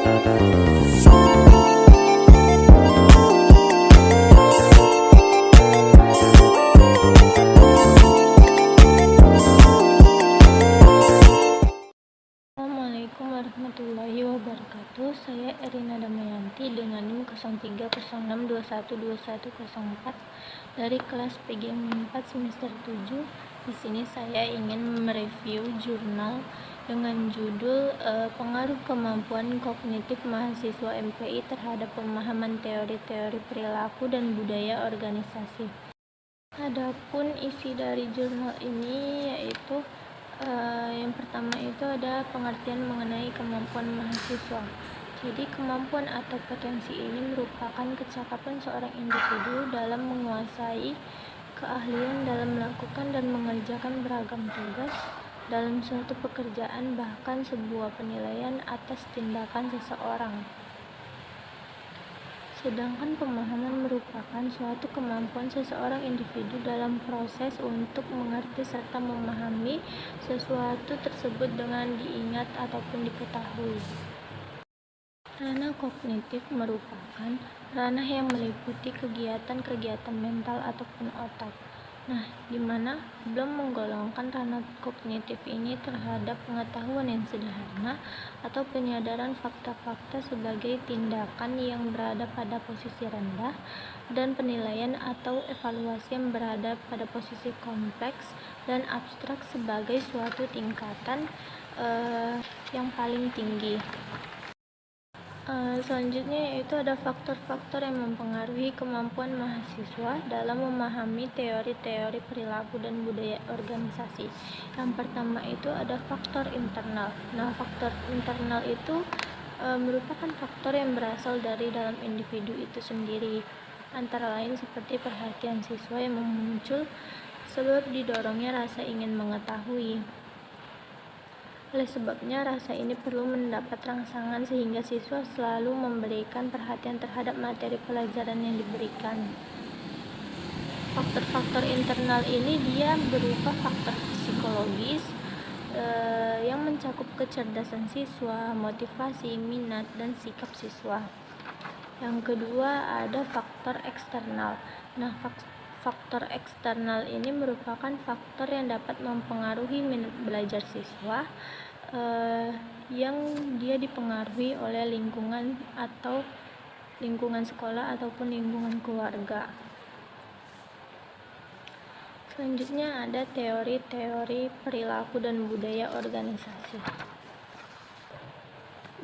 Assalamualaikum warahmatullahi wabarakatuh. Saya Erina Damayanti dengan NIM 0306212104 dari kelas PGM 4 semester 7. Di sini saya ingin mereview jurnal dengan judul Pengaruh Kemampuan Kognitif Mahasiswa MPI terhadap Pemahaman Teori-teori Perilaku dan Budaya Organisasi. Adapun isi dari jurnal ini yaitu yang pertama itu ada pengertian mengenai kemampuan mahasiswa. Jadi kemampuan atau potensi ini merupakan kecakapan seorang individu dalam menguasai keahlian dalam melakukan dan mengerjakan beragam tugas dalam suatu pekerjaan, bahkan sebuah penilaian atas tindakan seseorang. Sedangkan pemahaman merupakan suatu kemampuan seseorang individu dalam proses untuk mengerti serta memahami sesuatu tersebut dengan diingat ataupun diketahui. Ranah kognitif merupakan ranah yang meliputi kegiatan-kegiatan mental ataupun otak. Di mana belum menggolongkan ranah kognitif ini terhadap pengetahuan yang sederhana atau penyadaran fakta-fakta sebagai tindakan yang berada pada posisi rendah dan penilaian atau evaluasi yang berada pada posisi kompleks dan abstrak sebagai suatu tingkatan yang paling tinggi. Selanjutnya yaitu ada faktor-faktor yang mempengaruhi kemampuan mahasiswa dalam memahami teori-teori perilaku dan budaya organisasi. Yang pertama itu ada faktor internal. Faktor internal itu merupakan faktor yang berasal dari dalam individu itu sendiri, antara lain seperti perhatian siswa yang muncul sebab didorongnya rasa ingin mengetahui. Oleh sebabnya, rasa ini perlu mendapat rangsangan sehingga siswa selalu memberikan perhatian terhadap materi pelajaran yang diberikan. Faktor-faktor internal ini dia berupa faktor psikologis yang mencakup kecerdasan siswa, motivasi, minat, dan sikap siswa. Yang kedua ada faktor eksternal. Faktor eksternal ini merupakan faktor yang dapat mempengaruhi minat belajar siswa yang dia dipengaruhi oleh lingkungan atau lingkungan sekolah ataupun lingkungan keluarga. Selanjutnya ada teori-teori perilaku dan budaya organisasi.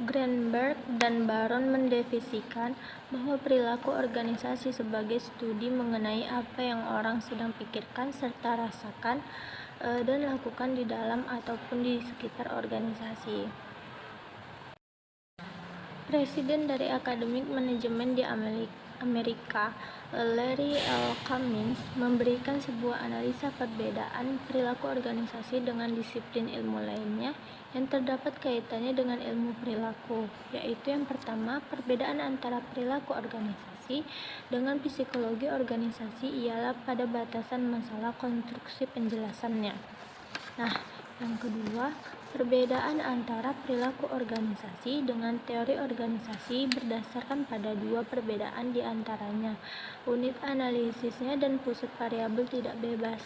Greenberg dan Baron mendefinisikan bahwa perilaku organisasi sebagai studi mengenai apa yang orang sedang pikirkan serta rasakan dan lakukan di dalam ataupun di sekitar organisasi. Presiden dari Akademik Manajemen di Amerika, Larry L. Cummings, memberikan sebuah analisa perbedaan perilaku organisasi dengan disiplin ilmu lainnya yang terdapat kaitannya dengan ilmu perilaku, yaitu yang pertama, perbedaan antara perilaku organisasi dengan psikologi organisasi ialah pada batasan masalah konstruksi penjelasannya. Yang kedua, perbedaan antara perilaku organisasi dengan teori organisasi berdasarkan pada dua perbedaan di antaranya, unit analisisnya dan pusat variabel tidak bebas.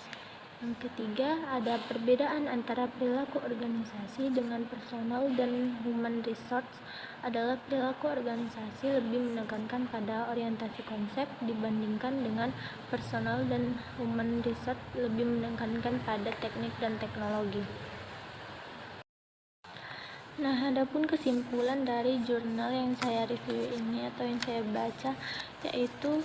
Yang ketiga, ada perbedaan antara perilaku organisasi dengan personal dan human resource adalah perilaku organisasi lebih menekankan pada orientasi konsep dibandingkan dengan personal dan human resource lebih menekankan pada teknik dan teknologi. Adapun kesimpulan dari jurnal yang saya review ini atau yang saya baca yaitu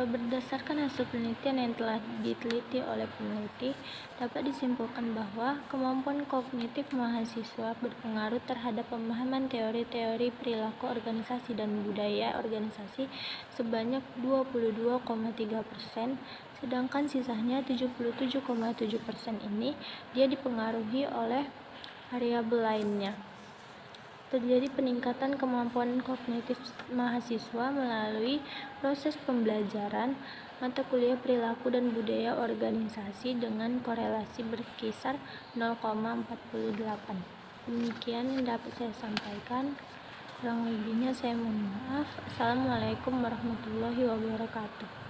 berdasarkan hasil penelitian yang telah diteliti oleh peneliti, dapat disimpulkan bahwa kemampuan kognitif mahasiswa berpengaruh terhadap pemahaman teori-teori perilaku organisasi dan budaya organisasi sebanyak 22,3%, sedangkan sisanya 77,7% ini dia dipengaruhi oleh variabel lainnya. Terjadi peningkatan kemampuan kognitif mahasiswa melalui proses pembelajaran mata kuliah perilaku dan budaya organisasi dengan korelasi berkisar 0,48. Demikian yang dapat saya sampaikan. Kurang lebihnya saya mohon maaf. Assalamualaikum warahmatullahi wabarakatuh.